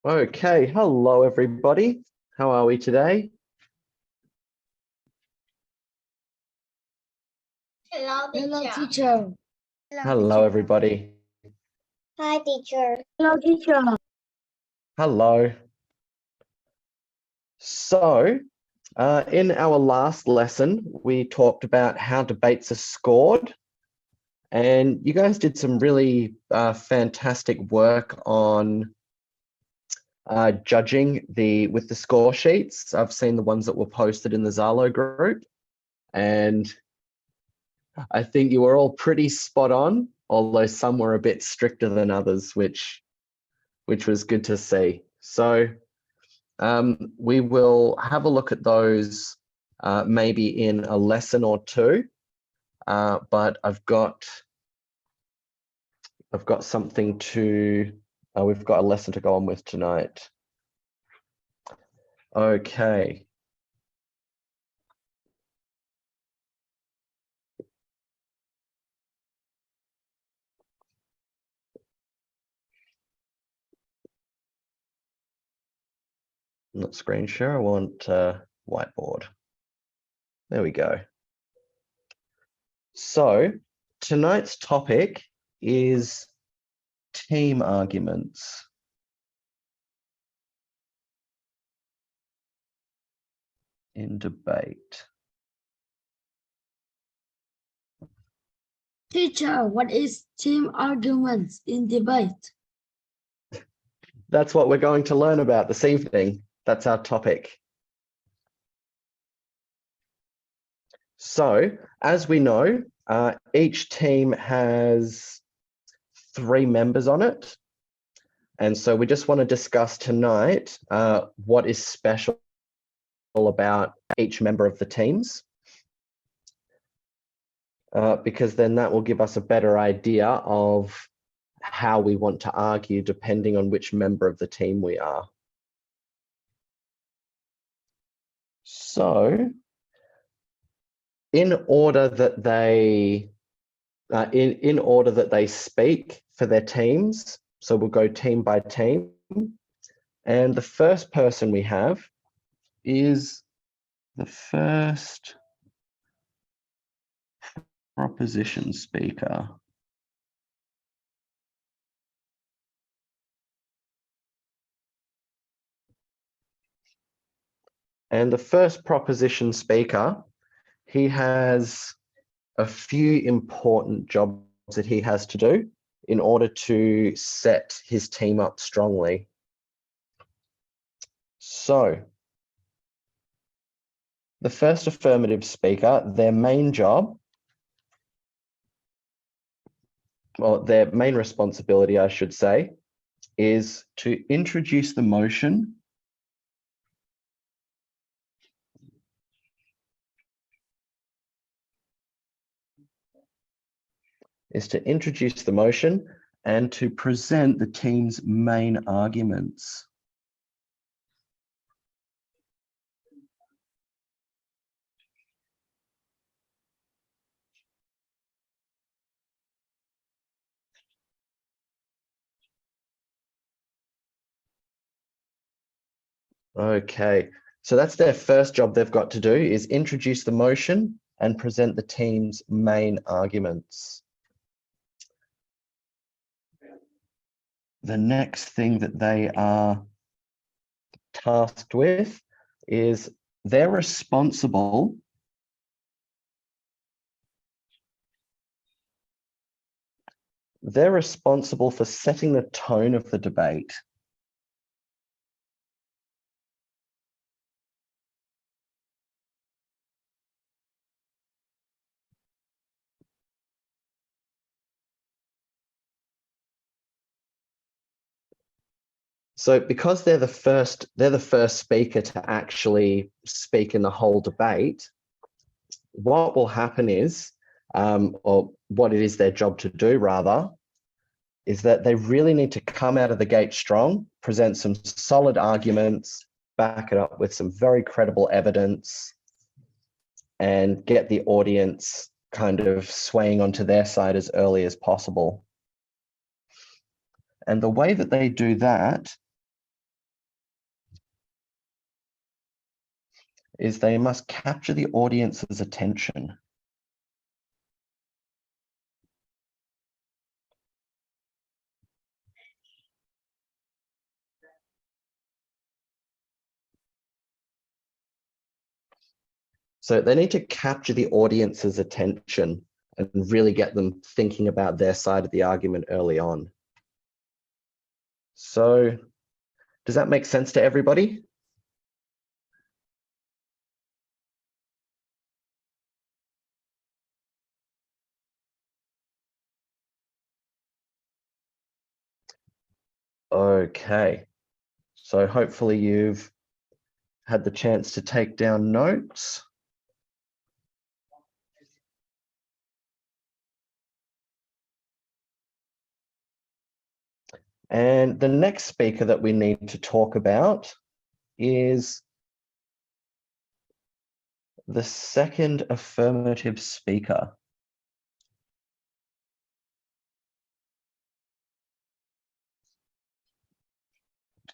Okay, hello everybody. How are we today? Hello, Hello, teacher. teacher. Hello everybody. Hi, teacher. Hello, teacher. Hello. So, in our last lesson, we talked about how debates are scored, and you guys did some really fantastic work on judging with the score sheets. I've seen the ones that were posted in the Zalo group, and I think you were all pretty spot on, although some were a bit stricter than others, which was good to see. So we will have a look at those maybe in a lesson or two, but I've got something to, we've got a lesson to go on with tonight. Okay. Not screen share, I want whiteboard. There we go. So tonight's topic is team arguments. In debate. Teacher, what is team arguments in debate? That's what we're going to learn about this evening. That's our topic. So, as we know, each team has 3 members on it. And so we just want to discuss tonight what is special about each member of the teams. Because then that will give us a better idea of how we want to argue depending on which member of the team we are. So, in order that they in order that they speak for their teams, so we'll go team by team, and the first person we have is the first proposition speaker. And the first proposition speaker, he has a few important jobs that he has to do in order to set his team up strongly. So, the first affirmative speaker, their main job, well, their main responsibility, I should say, is to introduce the motion and to present the team's main arguments. Okay, so that's their first job they've got to do, is introduce the motion and present the team's main arguments. The next thing that they are tasked with is they're responsible for setting the tone of the debate. So because they're the first speaker to actually speak in the whole debate, what will happen is, or what it is their job to do rather, is that they really need to come out of the gate strong, present some solid arguments, back it up with some very credible evidence, and get the audience kind of swaying onto their side as early as possible. And the way that they do that is they must capture the audience's attention. So they need to capture the audience's attention and really get them thinking about their side of the argument early on. So does that make sense to everybody? Okay, so hopefully you've had the chance to take down notes. And the next speaker that we need to talk about is the second affirmative speaker.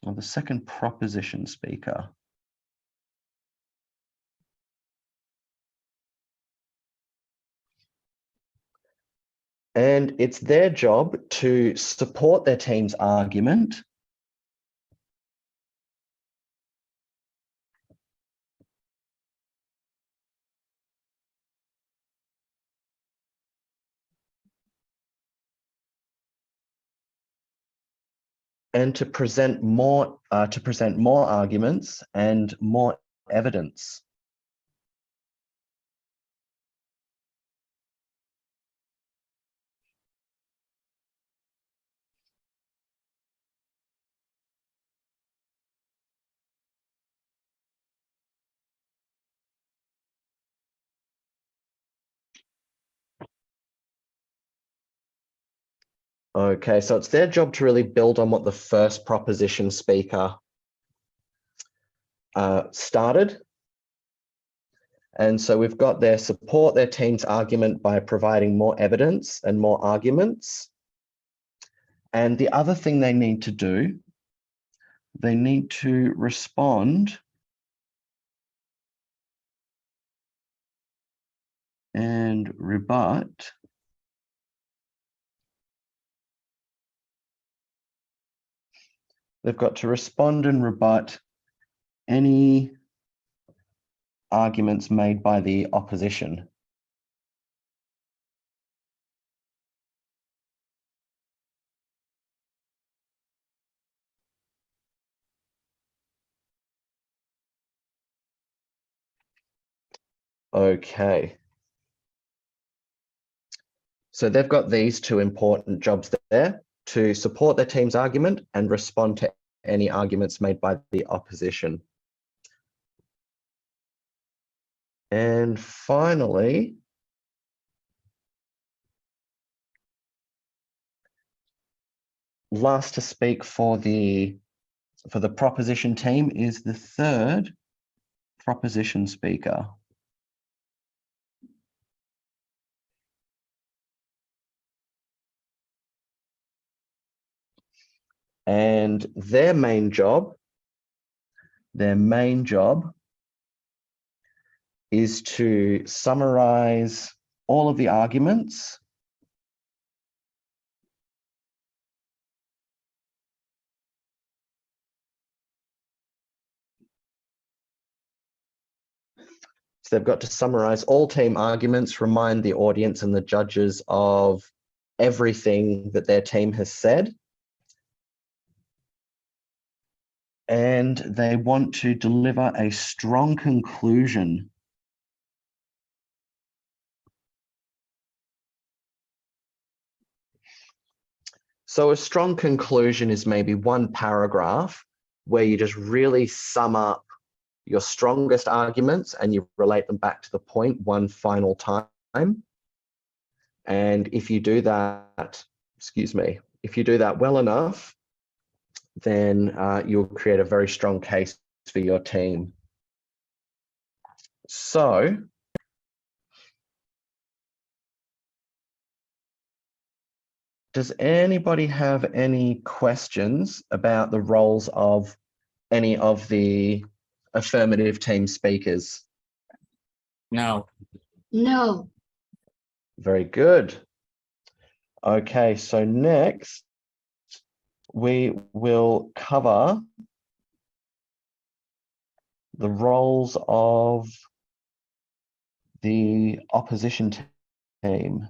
Or the second proposition speaker. And it's their job to support their team's argument and to present more arguments and more evidence. Okay, so it's their job to really build on what the first proposition speaker started. And so we've got their support their team's argument by providing more evidence and more arguments. And the other thing they need to do, they need to respond and rebut they've got to respond and rebut any arguments made by the opposition. Okay. So they've got these two important jobs there: to support their team's argument and respond to any arguments made by the opposition. And finally, last to speak for the proposition team is the third proposition speaker. And their main job is to summarize all of the arguments So they've got to summarize all team arguments, remind the audience and the judges of everything that their team has said. And they want to deliver a strong conclusion. So a strong conclusion is maybe one paragraph where you just really sum up your strongest arguments and you relate them back to the point one final time. And if you do that, if you do that well enough, then you'll create a very strong case for your team. So does anybody have any questions about the roles of any of the affirmative team speakers? No. No. Very good. Okay, so next we will cover the roles of the opposition team.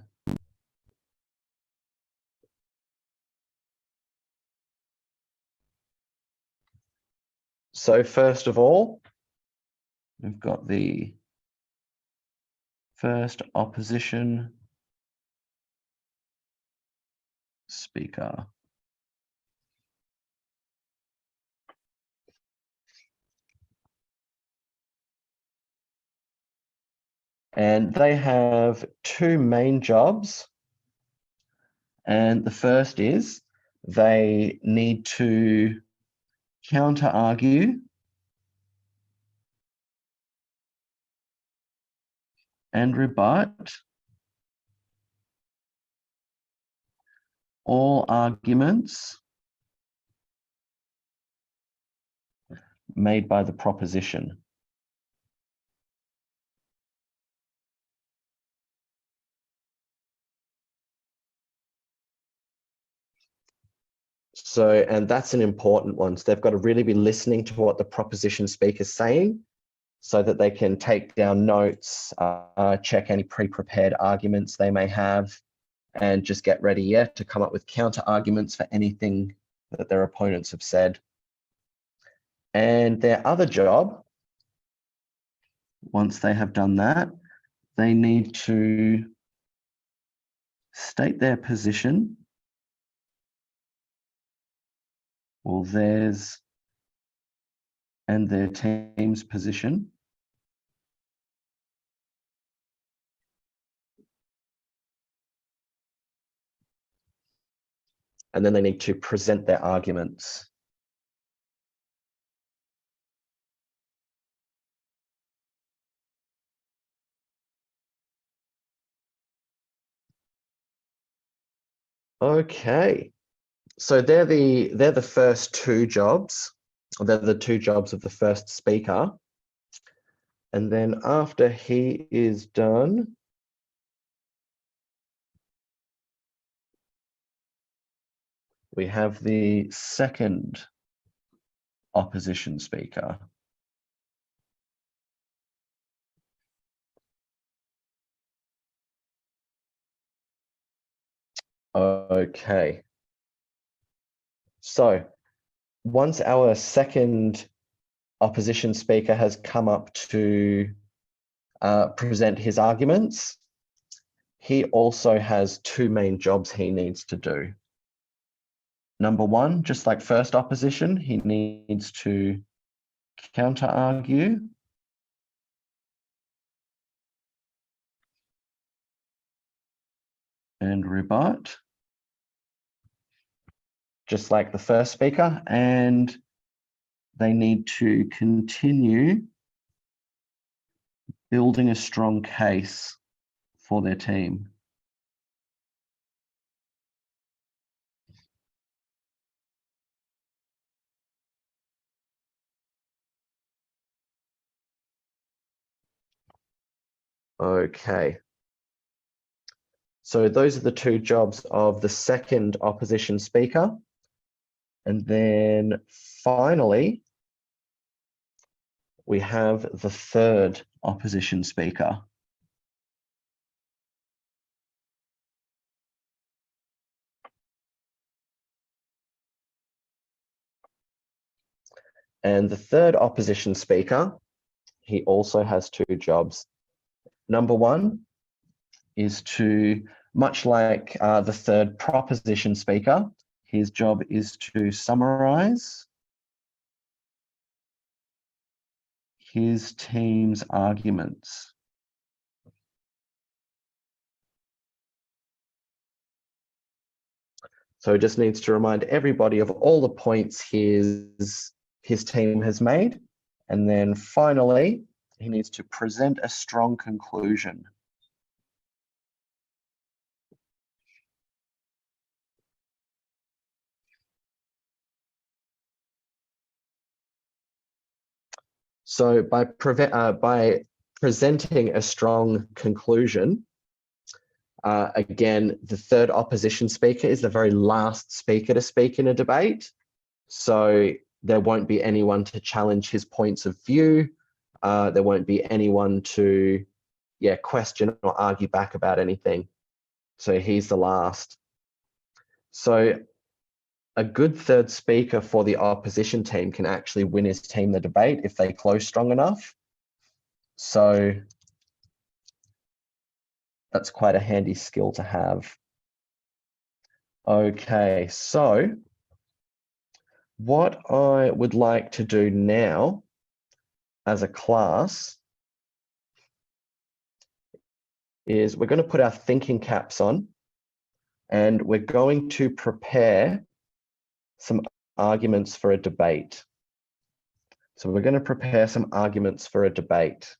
So first of all, we've got the first opposition speaker. And they have two main jobs. And the first is they need to counter argue and rebut all arguments made by the proposition. So, and that's an important one. So they've got to really be listening to what the proposition speaker is saying so that they can take down notes, check any pre-prepared arguments they may have, and just get ready, to come up with counter arguments for anything that their opponents have said. And their other job, once they have done that, they need to state their position, or theirs and their team's position, and then they need to present their arguments. Okay, so they're the first two jobs. They're the two jobs of the first speaker. And then after he is done, we have the second opposition speaker. Okay. So once our second opposition speaker has come up to present his arguments, he also has two main jobs he needs to do. Number one, just like first opposition, he needs to counter argue and rebut, just like the first speaker, and they need to continue building a strong case for their team. Okay. So those are the two jobs of the second opposition speaker. And then finally, we have the third opposition speaker. And the third opposition speaker, he also has two jobs. Number one is to, much like the third proposition speaker, his job is to summarize his team's arguments. So he just needs to remind everybody of all the points his team has made. And then finally, he needs to present a strong conclusion. So by presenting a strong conclusion. Again, the third opposition speaker is the very last speaker to speak in a debate. So there won't be anyone to challenge his points of view. There won't be anyone to, question or argue back about anything. So he's the last. So a good third speaker for the opposition team can actually win his team the debate if they close strong enough. So that's quite a handy skill to have. Okay, so what I would like to do now as a class is we're going to put our thinking caps on and we're going to prepare some arguments for a debate. So we're going to prepare some arguments for a debate.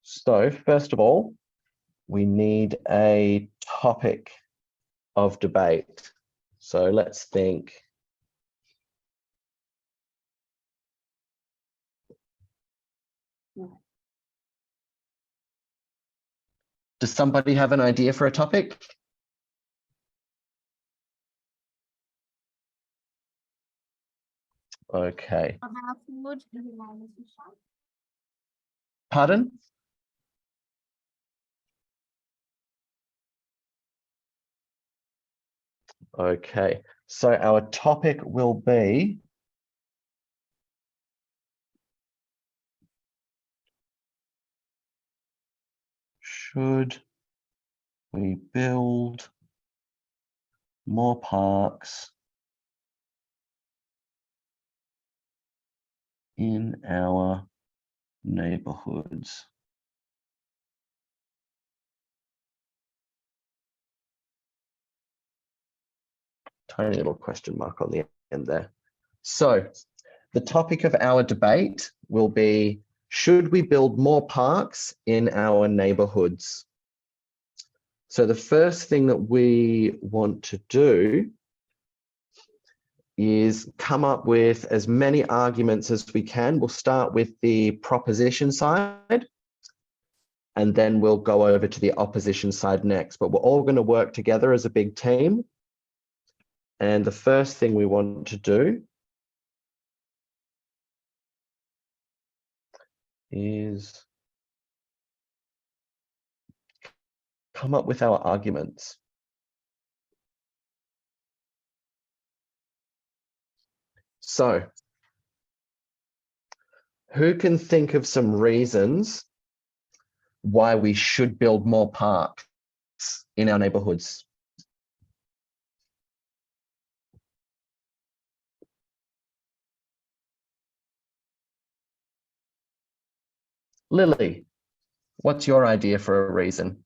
So first of all, we need a topic of debate. So let's think. Does somebody have an idea for a topic? Okay. About food. Pardon? Okay, so our topic will be should we build more parks in our neighborhoods? Tiny little question mark on the end there. So the topic of our debate will be, should we build more parks in our neighborhoods? So the first thing that we want to do is come up with as many arguments as we can. We'll start with the proposition side, and then we'll go over to the opposition side next. But we're all going to work together as a big team. And the first thing we want to do is come up with our arguments. So, who can think of some reasons why we should build more parks in our neighborhoods? Lily, what's your idea for a reason?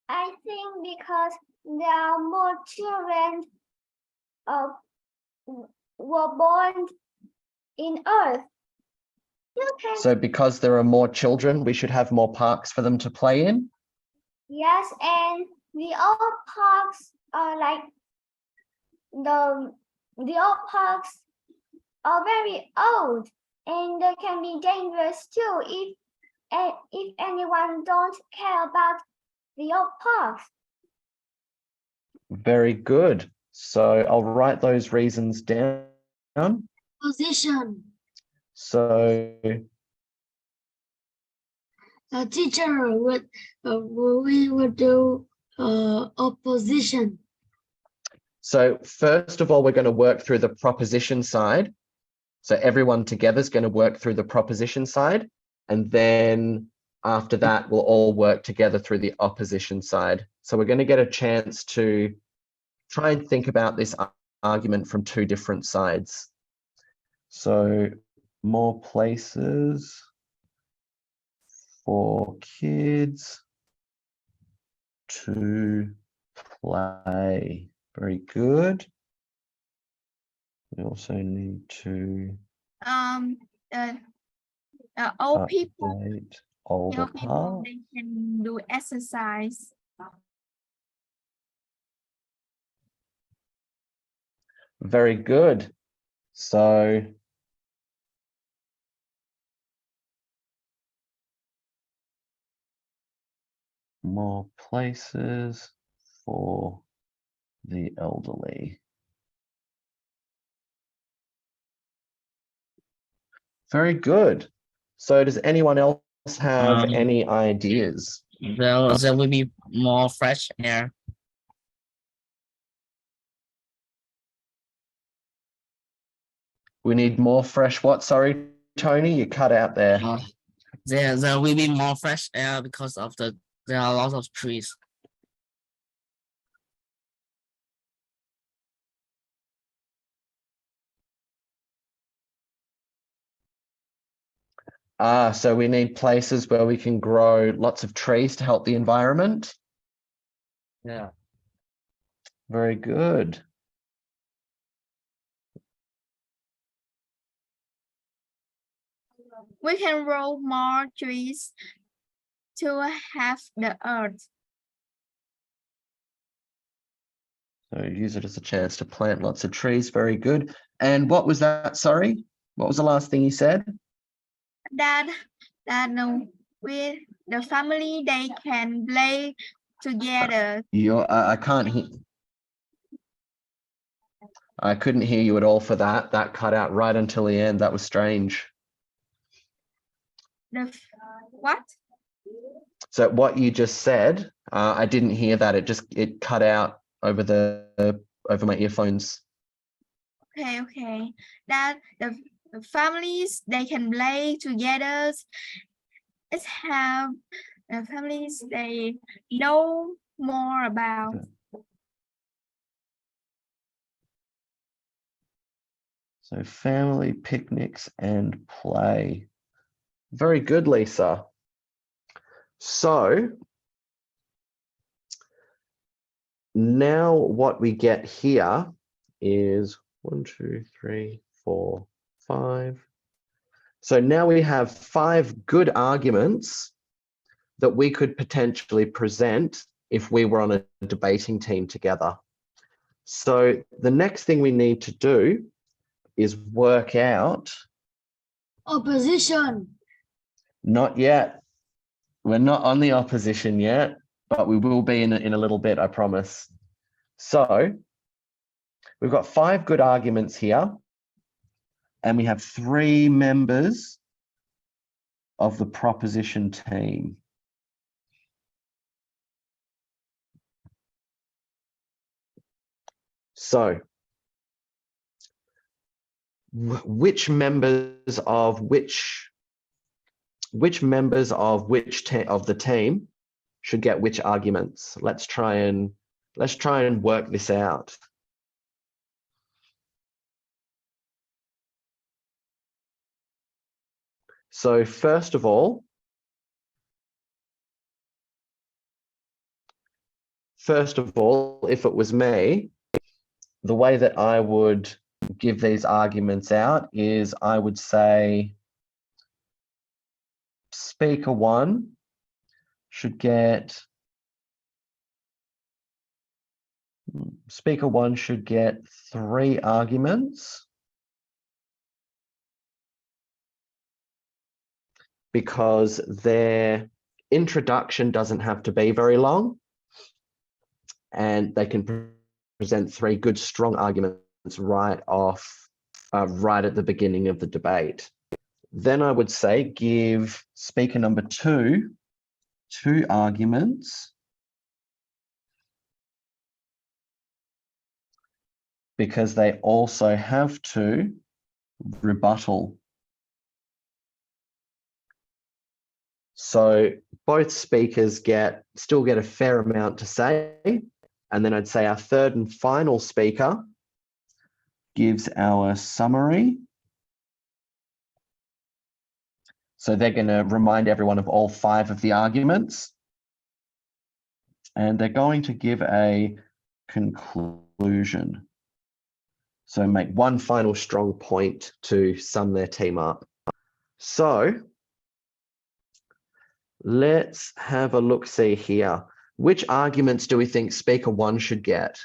I think because there are more children were born in Earth. You can, So because there are more children, we should have more parks for them to play in? yes, and the old parks are like the old parks are very old and they can be dangerous too if anyone don't care about the old parks. Very good. So I'll write those reasons down. Position. So Teacher, we would do opposition. So first of all, we're going to work through the proposition side. So everyone together is going to work through the proposition side. And then after that, we'll all work together through the opposition side. So we're going to get a chance to try and think about this argument from two different sides. So more places for kids to play. Very good. We also need to Old people, update older parks. they can do exercise. Very good. So more places for the elderly. Very good. So does anyone else have any ideas? There will be more fresh air. We need more fresh what? Sorry, Tony, you cut out there. There will be more fresh air because of there are lots of trees. So we need places where we can grow lots of trees to help the environment. Yeah. Very good. We can grow more trees to have the earth. So use it as a chance to plant lots of trees. Very good. And what was that? Sorry, what was the last thing you said? That with the family they can play together. I can't hear. I couldn't hear you at all for that. That cut out right until the end. That was strange. What? So what you just said, I didn't hear that. It cut out over my earphones. Okay. That the families they can play together. It's have the families they know more about. So family picnics and play. Very good, Lisa. So now what we get here is 1, 2, 3, 4, 5. So now we have 5 good arguments that we could potentially present if we were on a debating team together. So the next thing we need to do is work out. Opposition. Not yet. We're not on the opposition yet, but we will be in a little bit, I promise. So we've got 5 good arguments here, and we have 3 members of the proposition team. So which members of the team should get which arguments? Let's try and work this out. So first of all, if it was me, the way that I would give these arguments out is I would say speaker 1 should get 3 arguments because their introduction doesn't have to be very long and they can present 3 good strong arguments right at the beginning of the debate. Then I would say give speaker number 2 arguments because they also have to rebuttal. So both speakers still get a fair amount to say. And then I'd say our third and final speaker gives our summary. So they're going to remind everyone of all 5 of the arguments. And they're going to give a conclusion. So make one final strong point to sum their team up. So let's have a look-see here. Which arguments do we think speaker 1 should get?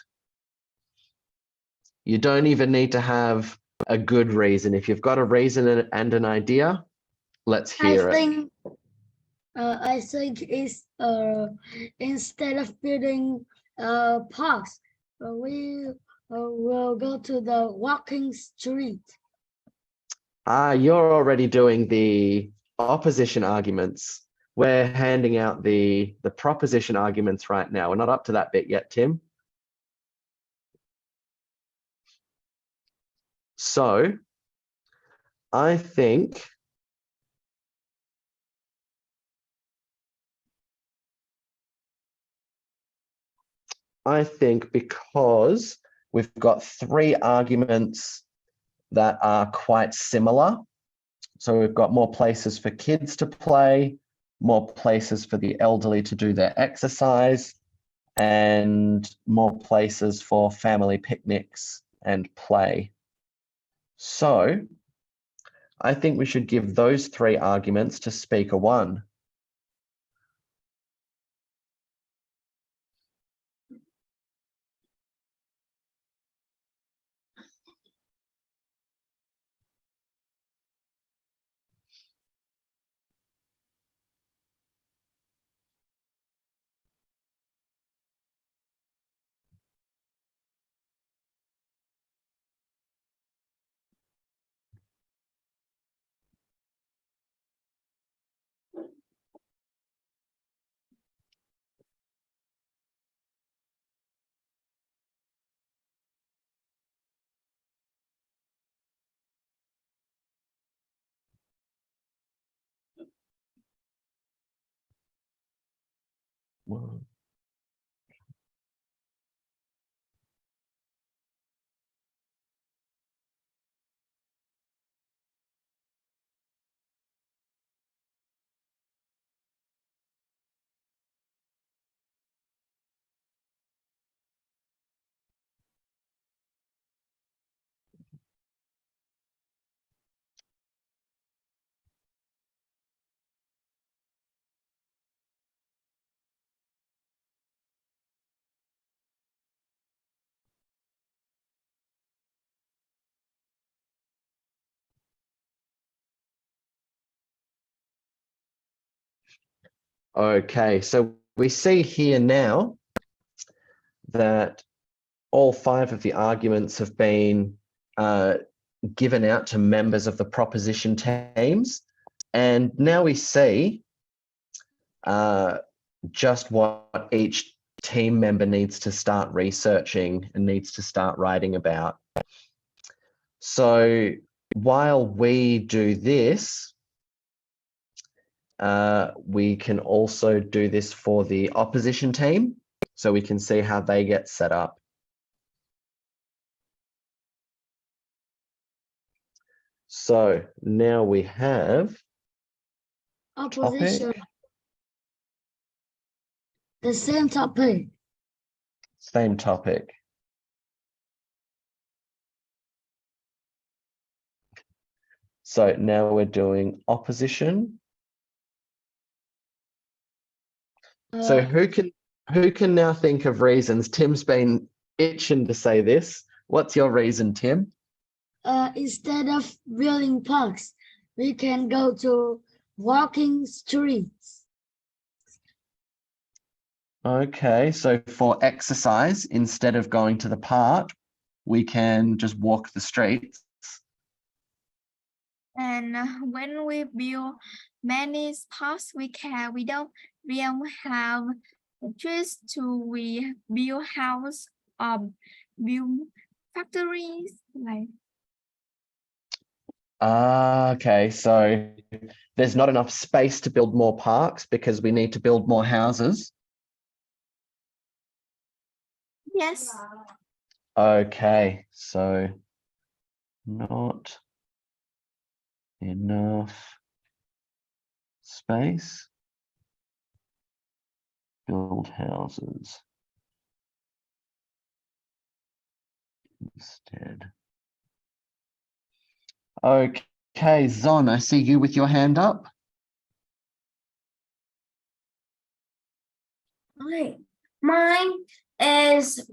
You don't even need to have a good reason. If you've got a reason and an idea, let's hear it. I think it's instead of building parks, we will go to the walking street. You're already doing the opposition arguments. We're handing out the proposition arguments right now. We're not up to that bit yet, Tim. So I think because we've got 3 arguments that are quite similar. So we've got more places for kids to play, more places for the elderly to do their exercise, and more places for family picnics and play. So I think we should give those 3 arguments to speaker 1. Okay, so we see here now that all 5 of the arguments have been given out to members of the proposition teams. And now we see just what each team member needs to start researching and needs to start writing about. So while we do this, we can also do this for the opposition team, so we can see how they get set up. So now we have Opposition. topic, The same topic. same topic. So now we're doing opposition. So who can now think of reasons? Tim's been itching to say this. What's your reason, Tim? Instead of building parks, we can go to walking streets. Okay, so for exercise, instead of going to the park, we can just walk the streets. And when we build many parks, we don't have just we build house or build factories like. Okay, so there's not enough space to build more parks because we need to build more houses. Yes. Okay, so not enough space, build houses instead. Okay, Zon, I see you with your hand up. Okay, mine is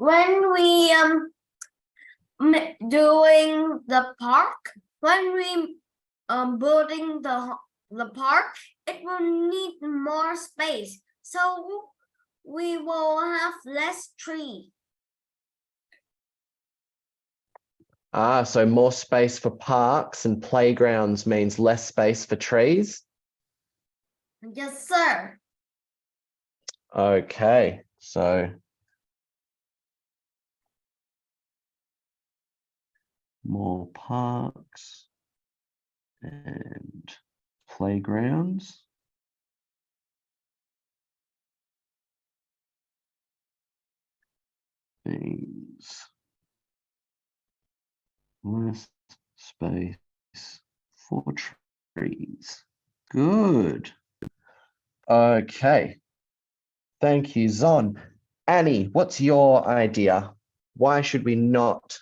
doing the park, when we building the park, it will need more space, so we will have less tree. So more space for parks and playgrounds means less space for trees. Yes, sir. Okay, so more parks and playgrounds. Means less space for trees. Good. Okay. Thank you, Zon. Annie, what's your idea? Why should we not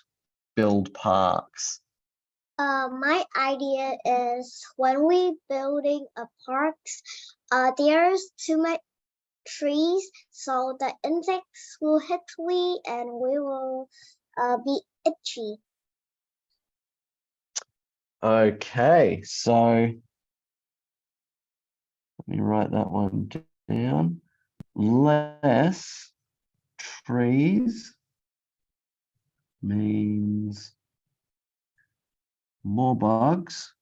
build parks? My idea is when we building a parks, there's too much trees, so the insects will hit we and we will be itchy. Okay, so let me write that one down. Less trees means more bugs.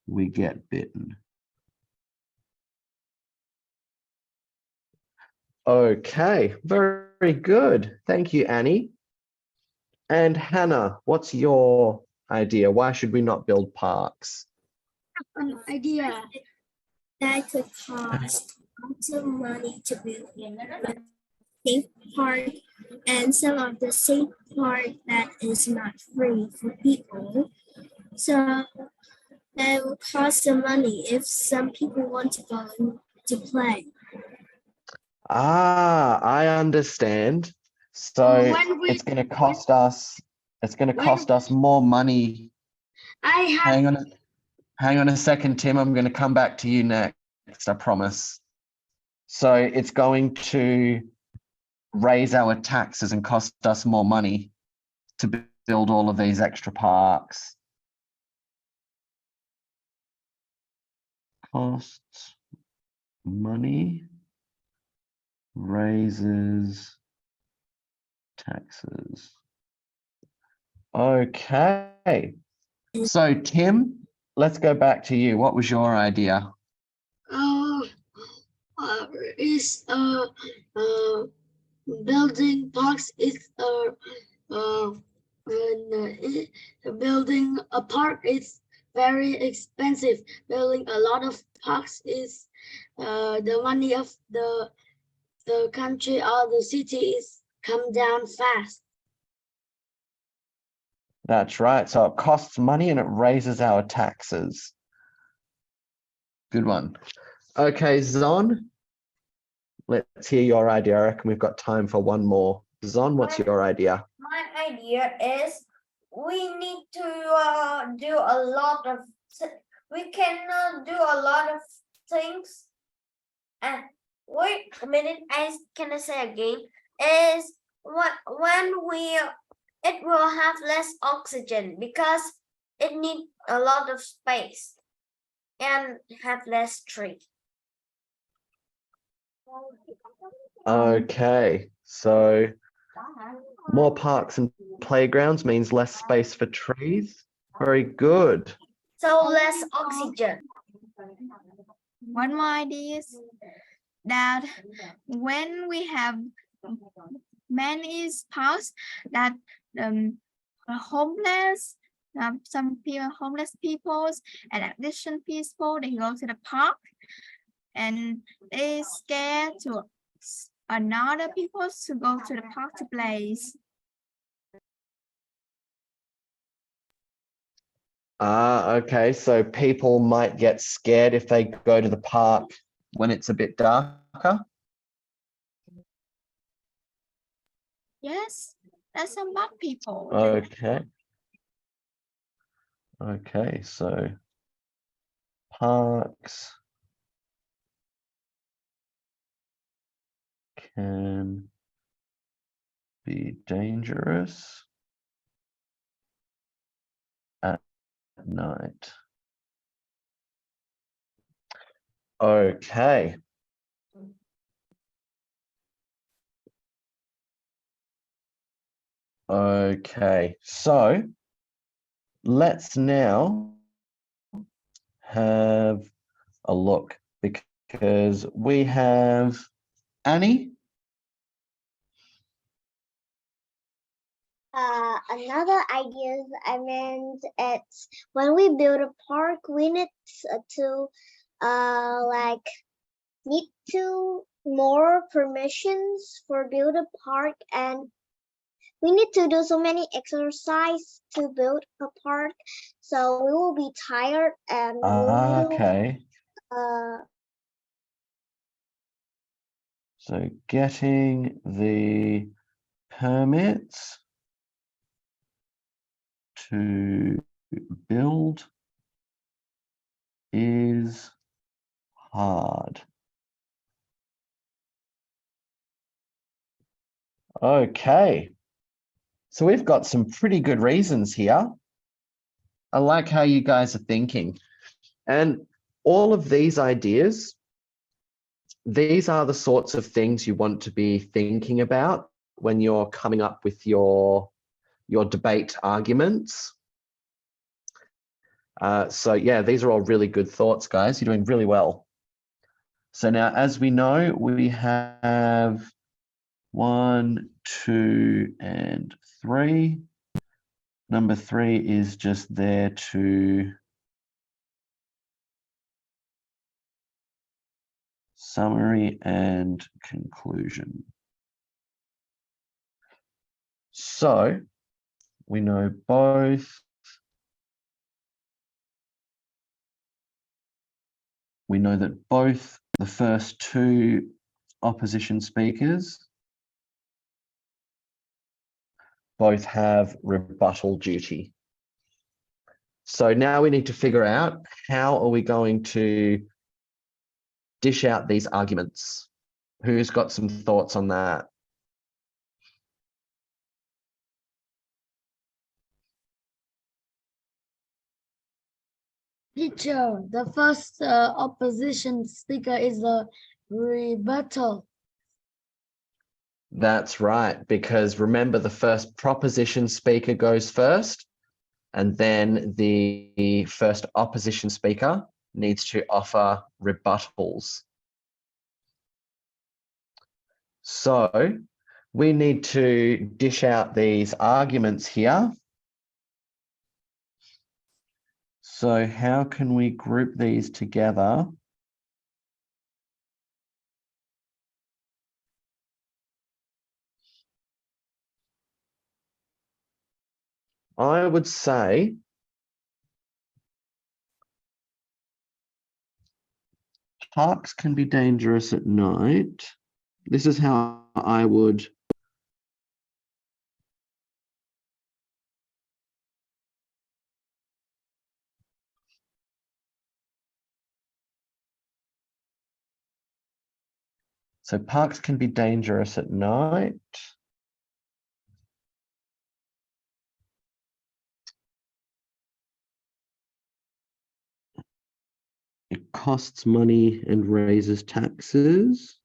We get bitten. Okay, very good. Thank you, Annie. And Hannah, what's your idea? Why should we not build parks? An idea. That could cost lots of money to build a safe park, and some of the safe park that is not free for people. So that will cost some money if some people want to go to play. I understand. So When we- it's going to cost us. It's going to cost us more money. I have Hang on a second, Tim. I'm going to come back to you next. I promise. So it's going to raise our taxes and cost us more money to build all of these extra parks. Costs money, raises taxes. Okay. So Tim, let's go back to you. What was your idea? is building parks is building a park is very expensive. Building a lot of parks is the money of the country or the city is come down fast. That's right. So it costs money and it raises our taxes. Good one. Okay, Zon, let's hear your idea. I reckon we've got time for one more. Zon, what's your idea? My idea is we need to do a lot of. We cannot do a lot of things. And wait a minute. Can I say again? Is when it will have less oxygen because it needs a lot of space and have less tree. Okay, so more parks and playgrounds means less space for trees. Very good. So less oxygen. One more idea is that when we have many spouse that are homeless, some people, homeless people and addiction people, they go to the park and they scared to another people to go to the park to play. Okay, so people might get scared if they go to the park when it's a bit darker. Yes, that's some bad people. Okay. Okay, so parks can be dangerous at night. Okay. Okay, so let's now have a look because we have Annie. Another idea I meant it's when we build a park, we need to like need to more permissions for build a park, and we need to do so many exercise to build a park, so we will be tired and we will Okay. So getting the permits to build is hard. Okay. So we've got some pretty good reasons here. I like how you guys are thinking. And all of these ideas, these are the sorts of things you want to be thinking about when you're coming up with your debate arguments. So yeah, these are all really good thoughts, guys. You're doing really well. So now, as we know, we have 1, 2, and 3. Number 3 is just there to summary and conclusion. So we know both. We know that both the first 2 opposition speakers both have rebuttal duty. So now we need to figure out how are we going to dish out these arguments. Who's got some thoughts on that? Teacher, the first opposition speaker is a rebuttal. That's right, because remember the first proposition speaker goes first, and then the first opposition speaker needs to offer rebuttals. So we need to dish out these arguments here. So how can we group these together? I would say parks can be dangerous at night. This is how I would So parks can be dangerous at night. It costs money and raises taxes.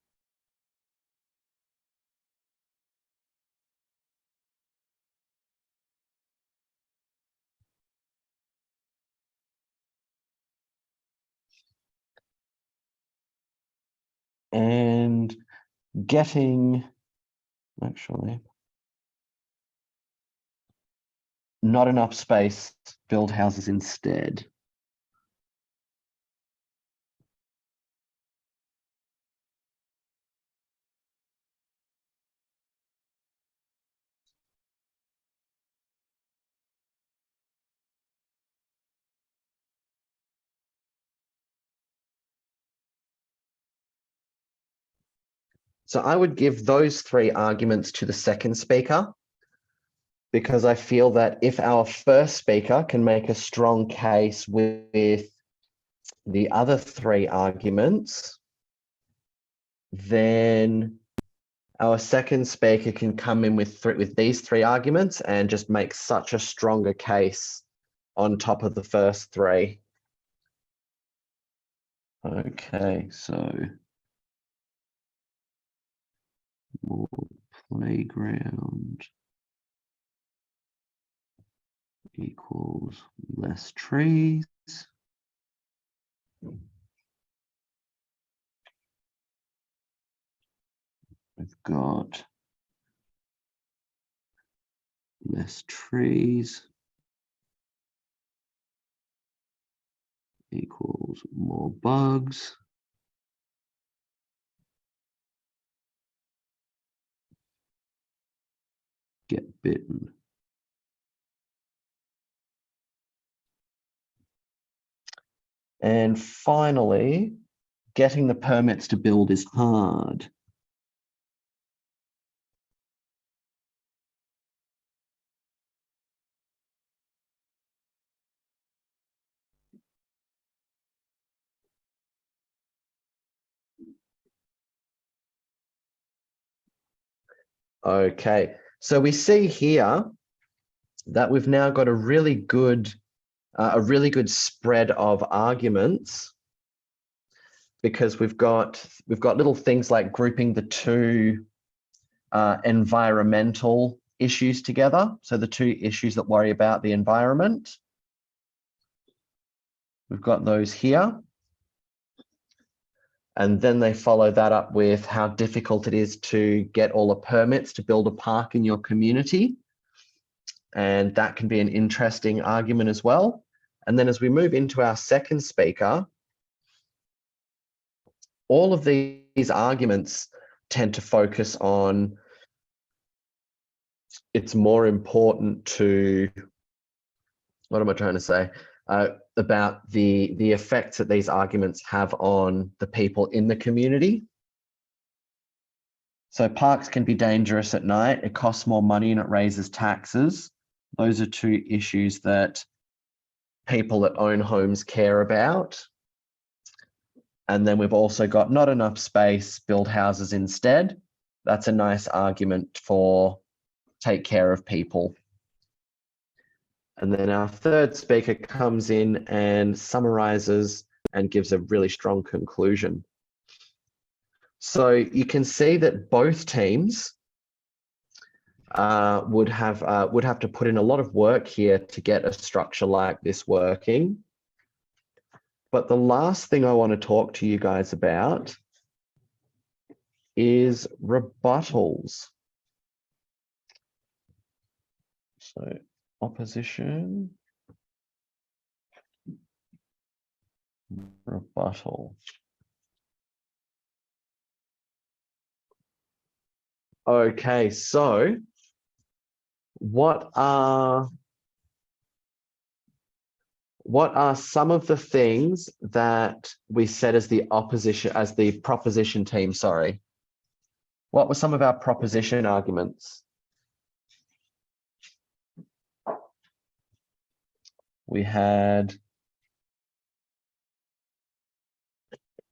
And getting, actually, not enough space, build houses instead. So I would give those 3 arguments to the second speaker, because I feel that if our first speaker can make a strong case with the other 3 arguments, then our second speaker can come in with these three arguments and just make such a stronger case on top of the first three. Okay, so more playground equals less trees. We've got less trees equals more bugs. Get bitten. And finally, getting the permits to build is hard. Okay, so we see here that we've now got a really good spread of arguments, because we've got little things like grouping the two environmental issues together. So the two issues that worry about the environment, we've got those here. And then they follow that up with how difficult it is to get all the permits to build a park in your community. And that can be an interesting argument as well. And then as we move into our second speaker, all of these arguments tend to focus on it's more important to, what am I trying to say? About the effects that these arguments have on the people in the community. So parks can be dangerous at night. It costs more money and it raises taxes. Those are two issues that people that own homes care about. And then we've also got not enough space, build houses instead. That's a nice argument for take care of people. And then our third speaker comes in and summarizes and gives a really strong conclusion. So you can see that both teams would have to put in a lot of work here to get a structure like this working. But the last thing I want to talk to you guys about is rebuttals. So opposition, rebuttal. Okay, so what are some of the things that we said as the opposition, as the proposition team, sorry? What were some of our proposition arguments? We had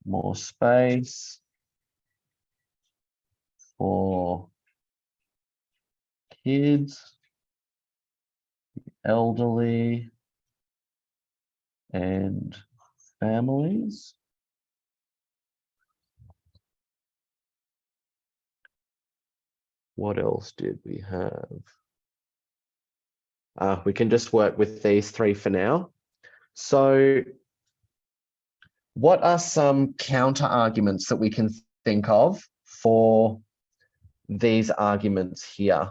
more space for kids, elderly, and families. What else did we have? We can just work with these three for now. So what are some counter arguments that we can think of for these arguments here?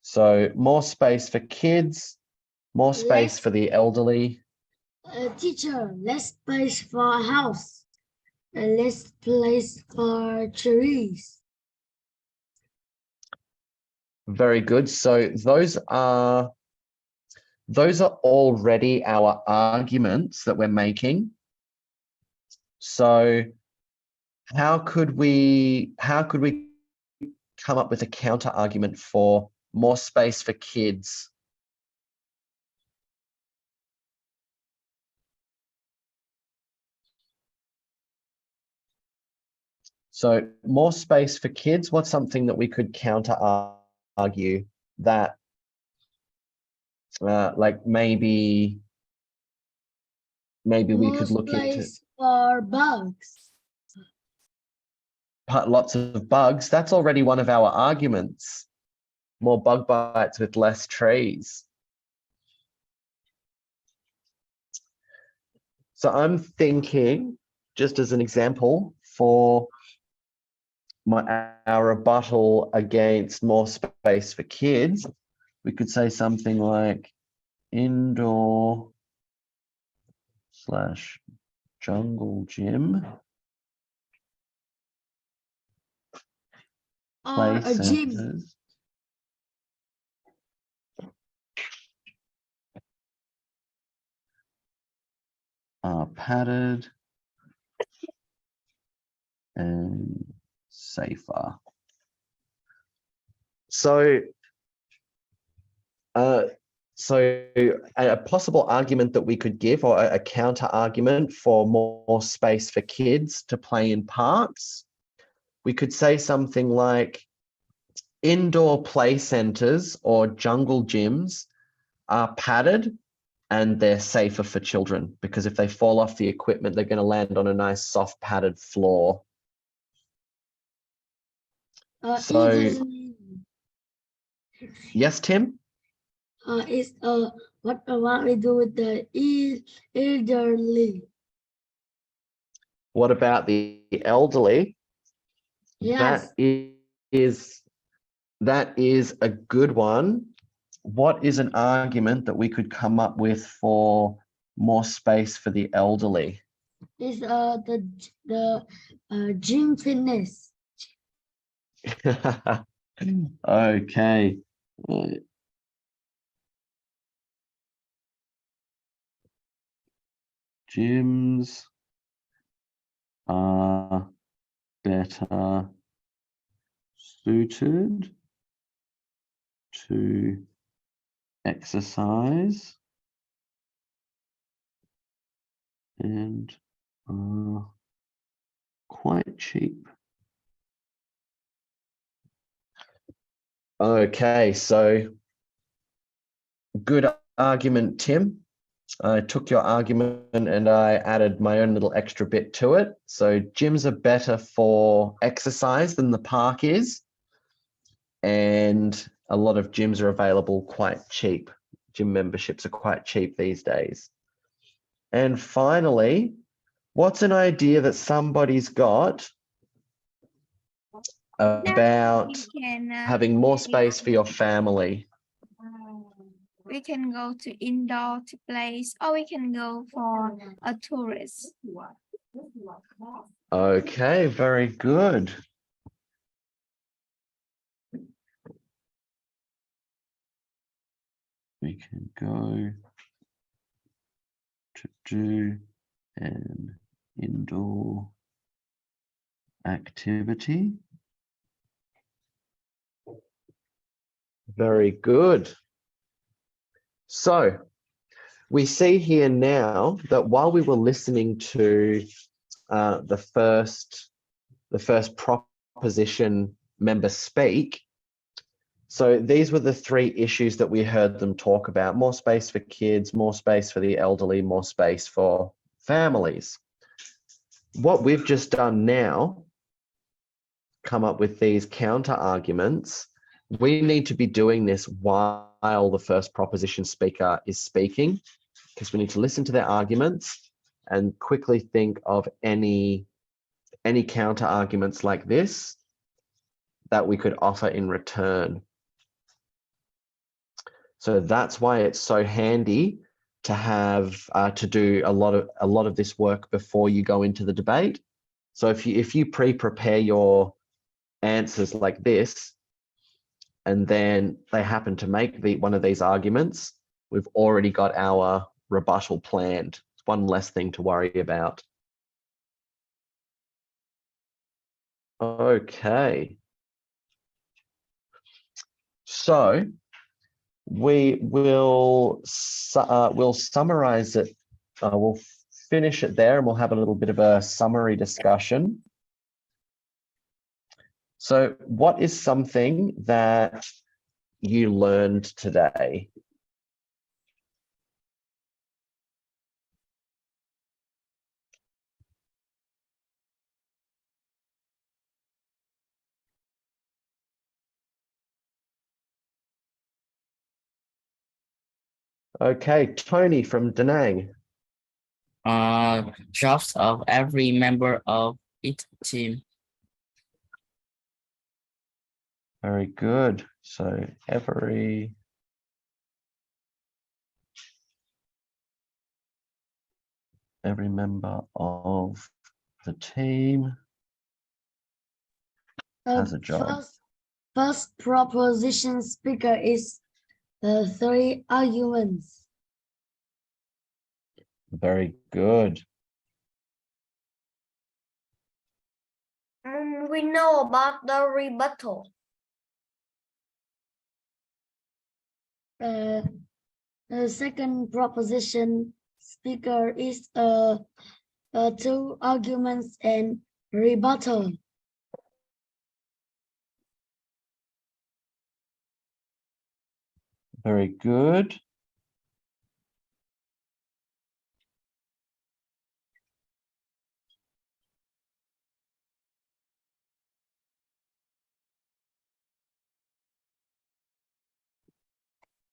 So more space for kids, more space for the elderly. Teacher, less space for a house, and less place for trees. Very good. So those are already our arguments that we're making. So how could we come up with a counter argument for more space for kids? So more space for kids. What's something that we could counter argue that like maybe we could Most look into place for bugs. lots of bugs. That's already one of our arguments. More bug bites with less trees. So I'm thinking, just as an example, for our rebuttal against more space for kids, we could say something like indoor / jungle gym. Or Play a gym. centers are padded and safer. So a possible argument that we could give, or a counter argument for more space for kids to play in parks, we could say something like indoor play centers or jungle gyms are padded and they're safer for children, because if they fall off the equipment, they're going to land on a nice soft padded floor. So, yes, Tim? What about we do with the elderly? What about the elderly? Yes. That is a good one. What is an argument that we could come up with for more space for the elderly? Is the gym fitness. Okay. Gyms are better suited to exercise and are quite cheap. Okay, so good argument, Tim. I took your argument and I added my own little extra bit to it. So gyms are better for exercise than the park is. And a lot of gyms are available quite cheap. Gym memberships are quite cheap these days. And finally, what's an idea that somebody's got about having more space for your family? We can go to indoor place, or we can go for a tourist. Okay, very good. We can go to do an indoor activity. Very good. So we see here now that while we were listening to the first proposition member speak, so these were the three issues that we heard them talk about: more space for kids, more space for the elderly, more space for families. What we've just done now, come up with these counter arguments. We need to be doing this while the first proposition speaker is speaking, because we need to listen to their arguments and quickly think of any counter arguments like this that we could offer in return. So that's why it's so handy to have to do a lot of this work before you go into the debate. So if you pre-prepare your answers like this, and then they happen to make one of these arguments, we've already got our rebuttal planned. It's one less thing to worry about. Okay. So we will we'll summarize it. We'll finish it there, and we'll have a little bit of a summary discussion. So what is something that you learned today? Okay, Tony from Da Nang. Jobs of every member of each team. Very good. So every member of the team has a job. First proposition speaker is the 3 arguments. Very good. We know about the rebuttal. The second proposition speaker is 2 arguments and rebuttal. Very good.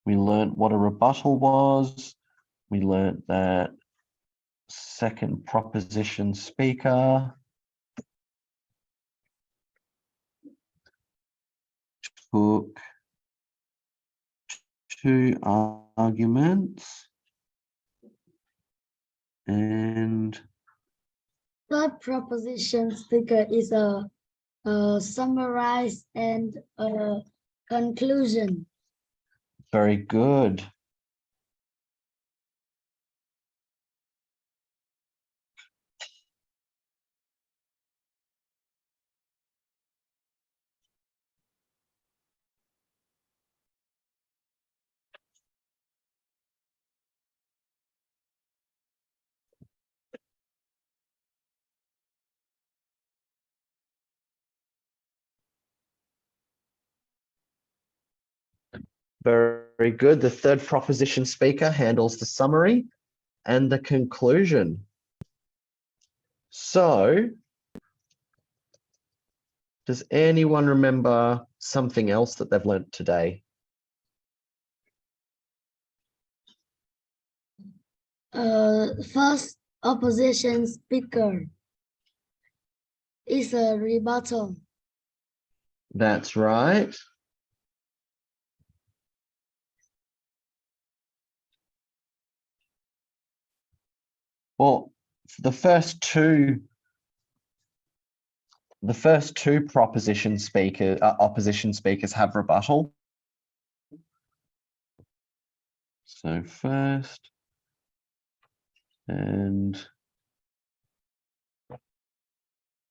We learned what a rebuttal was. We learned that second proposition speaker took 2 arguments and Third proposition speaker is a summarize and a conclusion. very good. Very good. The third proposition speaker handles the summary and the conclusion. So, does anyone remember something else that they've learnt today? First opposition speaker is a rebuttal. That's right. Well, the first two opposition speakers have rebuttal. So first and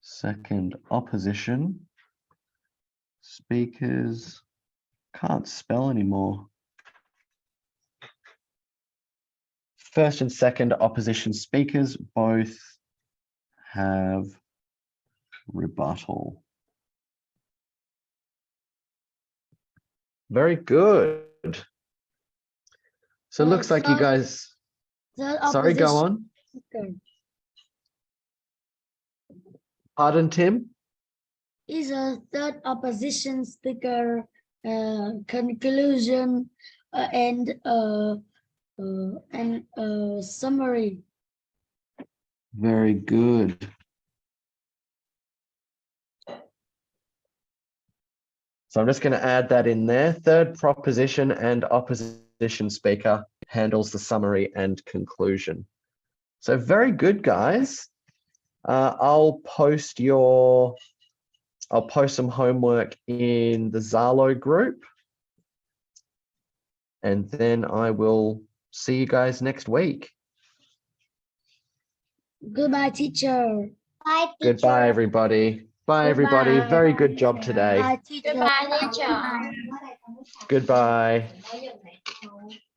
second opposition speakers can't spell anymore. First and second opposition speakers both have rebuttal. Very good. So it looks like you guys, sorry, go on. Speaker Pardon, Tim? is a third opposition speaker, conclusion and summary. Very good. So I'm just going to add that in there. Third proposition and opposition speaker handles the summary and conclusion. So very good, guys. I'll post some homework in the Zalo group. And then I will see you guys next week. Goodbye, teacher. Bye, teacher. Goodbye, everybody. Bye, everybody. Goodbye. Very good job today. Bye, teacher. Goodbye, teacher. Goodbye.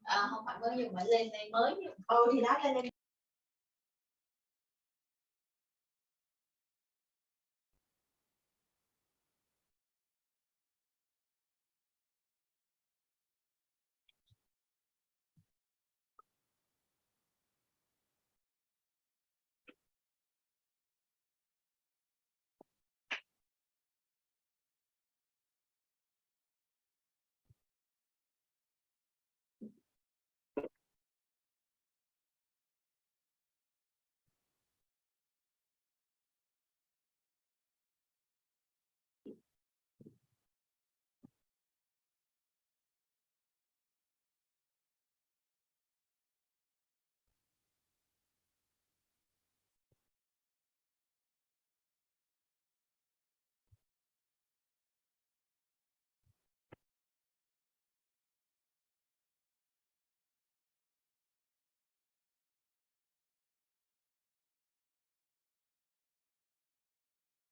không phải mới nhưng mà lên đây mới. Ừ thì đó lên đây